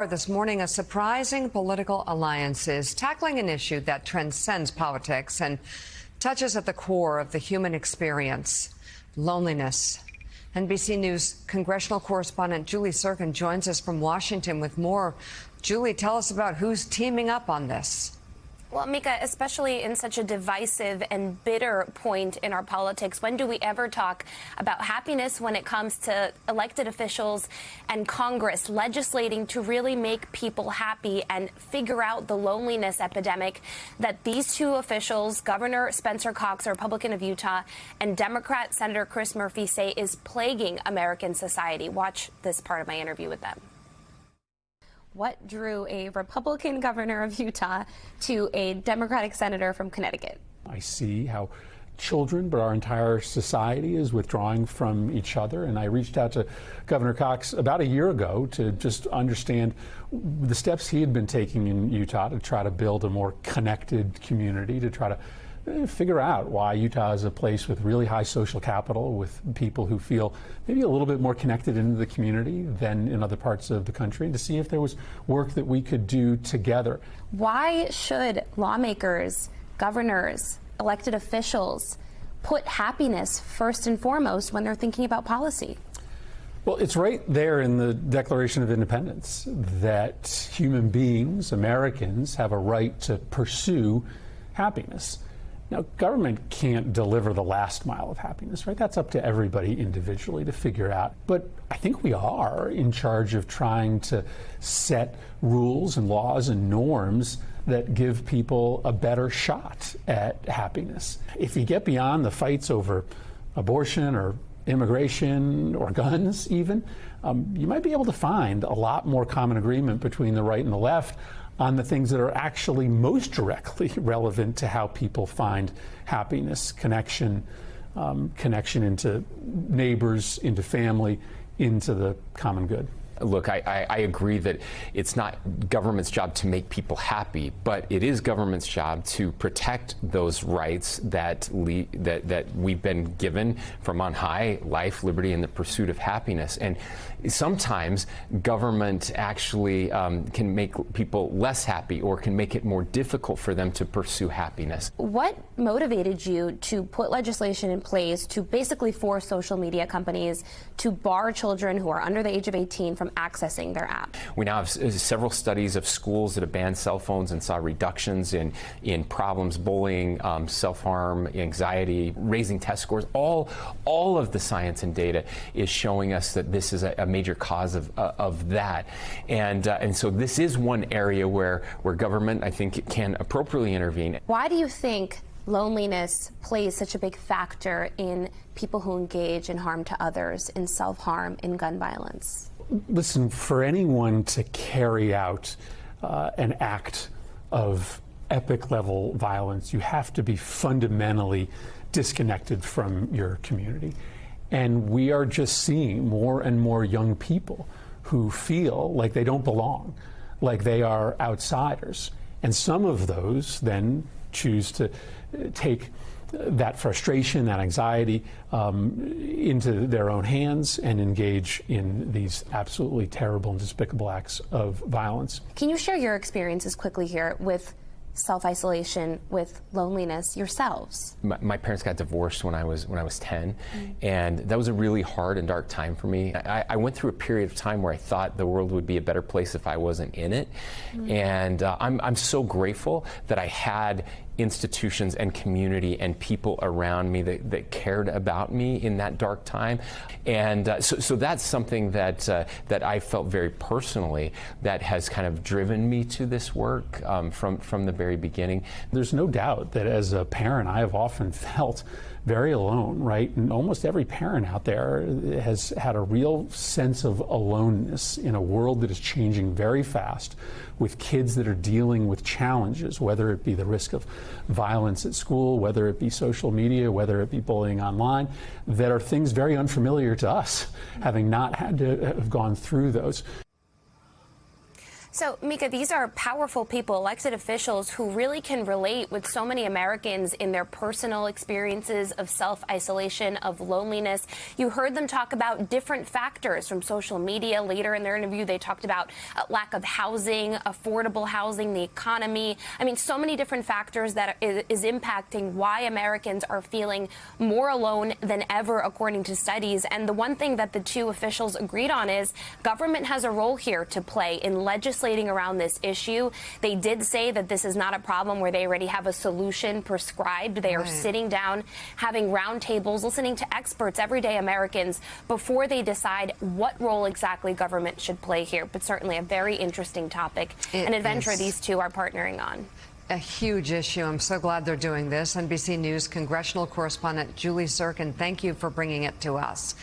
This morning, a surprising political alliance is tackling an issue that transcends politics and touches at the core of the human experience: loneliness. NBC News congressional correspondent Julie Serkin joins us from Washington with more. Julie, tell us about who's teaming up on this. Well, Mika, especially in such a divisive and bitter point in our politics, when do we ever talk about happiness when it comes to elected officials and Congress legislating to really make people happy and figure out the loneliness epidemic that these two officials, Governor Spencer Cox, a Republican of Utah, and Democrat Senator Chris Murphy, say is plaguing American society? Watch this part of my interview with them. What drew a Republican governor of Utah to a Democratic senator from Connecticut? I see how children, but our entire society is withdrawing from each other. And I reached out to Governor Cox about a year ago to just understand the steps he had been taking in Utah to try to build a more connected community, to try to figure out why Utah is a place with really high social capital, with people who feel maybe a little bit more connected into the community than in other parts of the country, and to see if there was work that we could do together. Why should lawmakers, governors, elected officials put happiness first and foremost when they're thinking about policy? Well, it's right there in the Declaration of Independence that human beings, Americans, have a right to pursue happiness. Now, government can't deliver the last mile of happiness, right? That's up to everybody individually to figure out. But I think we are in charge of trying to set rules and laws and norms that give people a better shot at happiness. If you get beyond the fights over abortion or immigration or guns even, you might be able to find a lot more common agreement between the right and the left on the things that are actually most directly relevant to how people find happiness, connection into neighbors, into family, into the common good. Look, I agree that it's not government's job to make people happy, but it is government's job to protect those rights that we've been given from on high: life, liberty, and the pursuit of happiness. And sometimes government actually can make people less happy, or can make it more difficult for them to pursue happiness. What motivated you to put legislation in place to basically force social media companies to bar children who are under the age of 18 from accessing their app? We now have several studies of schools that have banned cell phones and saw reductions in problems: bullying, self-harm, anxiety, raising test scores. All of the science and data is showing us that this is a major cause of that. And so this is one area where government, I think, can appropriately intervene. Why do you think loneliness plays such a big factor in people who engage in harm to others, in self-harm, in gun violence? Listen, for anyone to carry out an act of epic level violence, you have to be fundamentally disconnected from your community. And we are just seeing more and more young people who feel like they don't belong, like they are outsiders. And some of those then choose to take that frustration, that anxiety into their own hands and engage in these absolutely terrible and despicable acts of violence. Can you share your experiences quickly here with self-isolation, with loneliness yourselves? My parents got divorced when I was 10, and that was a really hard and dark time for me. I went through a period of time where I thought the world would be a better place if I wasn't in it, and I'm so grateful that I had institutions and community and people around me that cared about me in that dark time. And so that's something that I felt very personally that has kind of driven me to this work from the very beginning. There's no doubt that as a parent, I have often felt very alone, right? And almost every parent out there has had a real sense of aloneness in a world that is changing very fast, with kids that are dealing with challenges, whether it be the risk of violence at school, whether it be social media, whether it be bullying online, that are things very unfamiliar to us, having not had to have gone through those. So, Mika, these are powerful people, elected officials who really can relate with so many Americans in their personal experiences of self-isolation, of loneliness. You heard them talk about different factors from social media. Later in their interview, they talked about lack of housing, affordable housing, the economy. I mean, so many different factors that is impacting why Americans are feeling more alone than ever, according to studies. And the one thing that the two officials agreed on is government has a role here to play in legislating around this issue. They did say that this is not a problem where they already have a solution prescribed. They are sitting down, having roundtables, listening to experts, everyday Americans, before they decide what role exactly government should play here. But certainly a very interesting topic, an adventure these two are partnering on. A huge issue. I'm so glad they're doing this. NBC News congressional correspondent Julie Zirkin, thank you for bringing it to us.